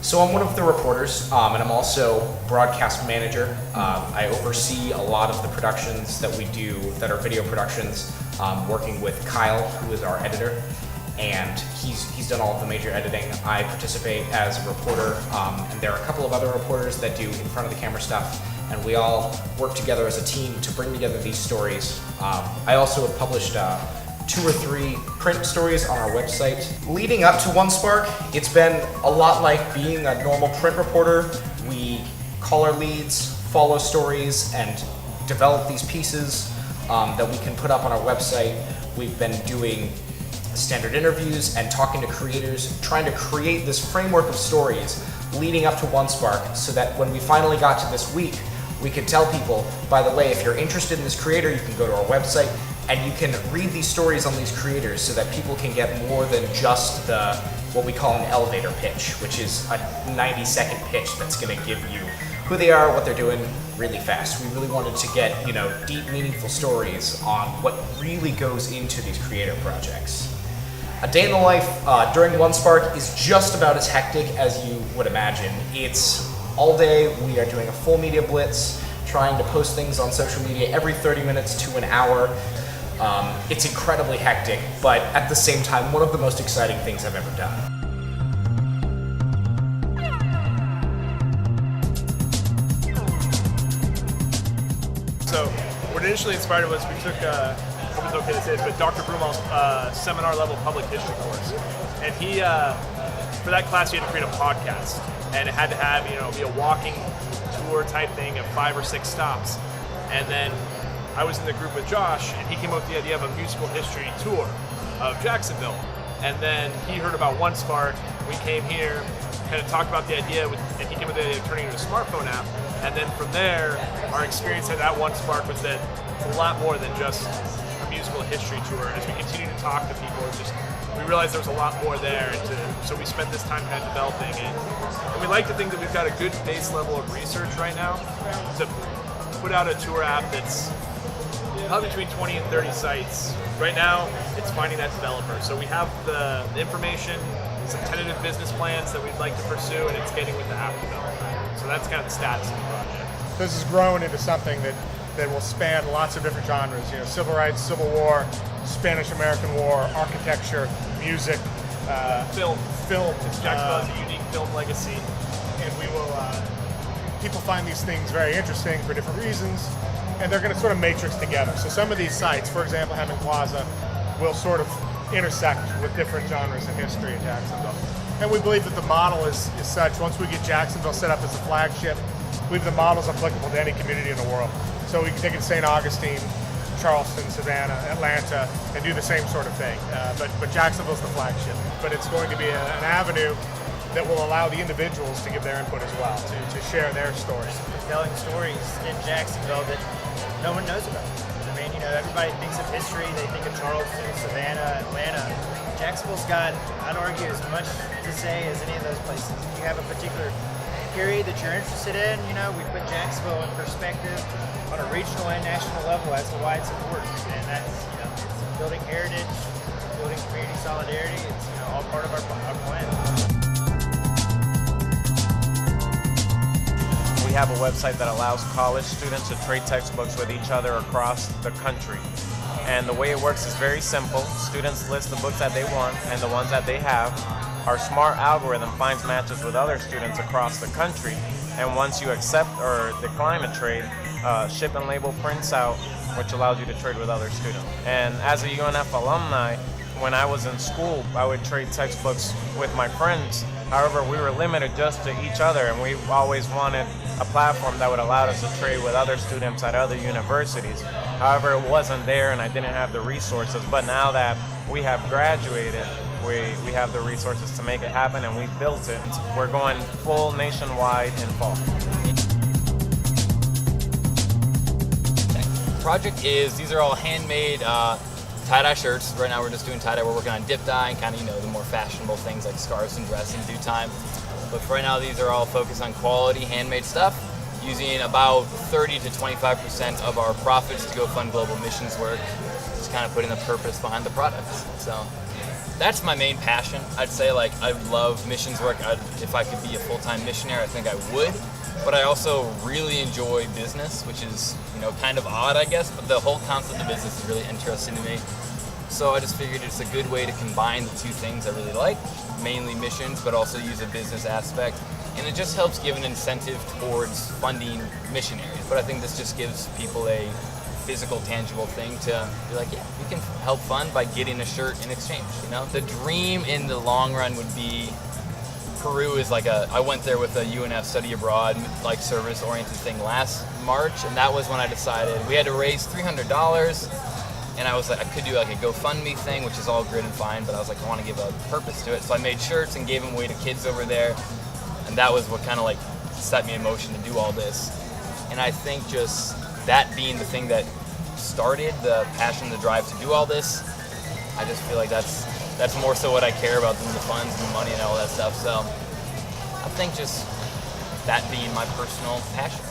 So I'm one of the reporters, and I'm also broadcast manager. I oversee a lot of the productions that we do that are video productions, working with Kyle, who is our editor, and he's done all of the major editing. I participate as a reporter, and there are a couple of other reporters that do in front of the camera stuff, and we all work together as a team to bring together these stories. I also have published 2 or 3 print stories on our website. Leading up to OneSpark, it's been a lot like being a normal print reporter. We call our leads, follow stories, and develop these pieces that we can put up on our website. We've been doing standard interviews and talking to creators, trying to create this framework of stories leading up to OneSpark so that when we finally got to this week, we could tell people, by the way, if you're interested in this creator, you can go to our website and you can read these stories on these creators so that people can get more than just what we call an elevator pitch, which is a 90-second pitch that's going to give you who they are, what they're doing really fast. We really wanted to get, deep, meaningful stories on what really goes into these creative projects. A day in the life during OneSpark is just about as hectic as you would imagine. It's all day. We are doing a full media blitz, trying to post things on social media every 30 minutes to an hour. It's incredibly hectic, but at the same time, one of the most exciting things I've ever done. So, what initially inspired was we took, it was okay to say this, but Dr. Brumal's seminar level public history course. And he, for that class, he had to create a podcast. And it had to have, be a walking tour type thing of 5 or 6 stops. And then I was in the group with Josh, and he came up with the idea of a musical history tour of Jacksonville. And then he heard about OneSpark. We came here, kind of talked about the idea, and he came up with the idea of turning it into a smartphone app. And then from there, our experience at that OneSpark was that it's a lot more than just a musical history tour. As we continue to talk to people, we realized there was a lot more there. So we spent this time kind of developing it. And we like to think that we've got a good base level of research right now to put out a tour app that's probably between 20 and 30 sites. Right now, it's finding that developer. So we have the information, some tentative business plans that we'd like to pursue, and it's getting with the app development. So that's kind of the status of the project. This has grown into something that will span lots of different genres. Civil rights, Civil War, Spanish-American War, architecture, music, film. Jacksonville has a unique film legacy. And we will, people find these things very interesting for different reasons, and they're going to sort of matrix together. So some of these sites, for example, Hammond Plaza, will sort of intersect with different genres in history in Jacksonville. And we believe that the model is such, once we get Jacksonville set up as a flagship, we believe the model is applicable to any community in the world. So we can take it to St. Augustine, Charleston, Savannah, Atlanta, and do the same sort of thing. But Jacksonville's the flagship. But it's going to be an avenue that will allow the individuals to give their input as well, to share their stories. Telling stories in Jacksonville that no one knows about. I mean, everybody thinks of history, they think of Charleston, Savannah, Atlanta. Jacksonville's got, I'd argue, as much to say as any of those places. If you have a particular period that you're interested in, we put Jacksonville in perspective on a regional and national level as to why it's important. And that's, it's building heritage, building community solidarity. It's, all part of our plan. We have a website that allows college students to trade textbooks with each other across the country. And the way it works is very simple. Students list the books that they want and the ones that they have. Our smart algorithm finds matches with other students across the country. And once you accept or decline a trade, ship and label prints out, which allows you to trade with other students. And as a UNF alumni, when I was in school, I would trade textbooks with my friends. However, we were limited just to each other, and we always wanted a platform that would allow us to trade with other students at other universities. However, it wasn't there, and I didn't have the resources. But now that we have graduated, we have the resources to make it happen, and we built it. We're going full nationwide in fall. The project these are all handmade tie-dye shirts. Right now we're just doing tie-dye. We're working on dip dye and kind of, the more fashionable things like scarves and dress in due time. But for right now, these are all focused on quality handmade stuff, using about 30 to 25% of our profits to go fund global missions work, just kind of putting the purpose behind the products. So that's my main passion. I'd say like I love missions work. If I could be a full-time missionary, I think I would. But I also really enjoy business, which is, you know, kind of odd, I guess. But the whole concept of business is really interesting to me. So I just figured it's a good way to combine the two things I really like, mainly missions, but also use a business aspect. And it just helps give an incentive towards funding missionaries. But I think this just gives people a physical, tangible thing to be like, yeah, we can help fund by getting a shirt in exchange, you know? The dream in the long run would be, Peru is like I went there with a UNF study abroad, like service-oriented thing last March, and that was when I decided we had to raise $300, and I was like, I could do like a GoFundMe thing, which is all good and fine, but I was like, I want to give a purpose to it, so I made shirts and gave them away to kids over there, and that was what kind of like set me in motion to do all this. And I think just that being the thing that started the passion, the drive to do all this, I just feel like that's more so what I care about than the funds and the money and all that stuff. So I think just that being my personal passion.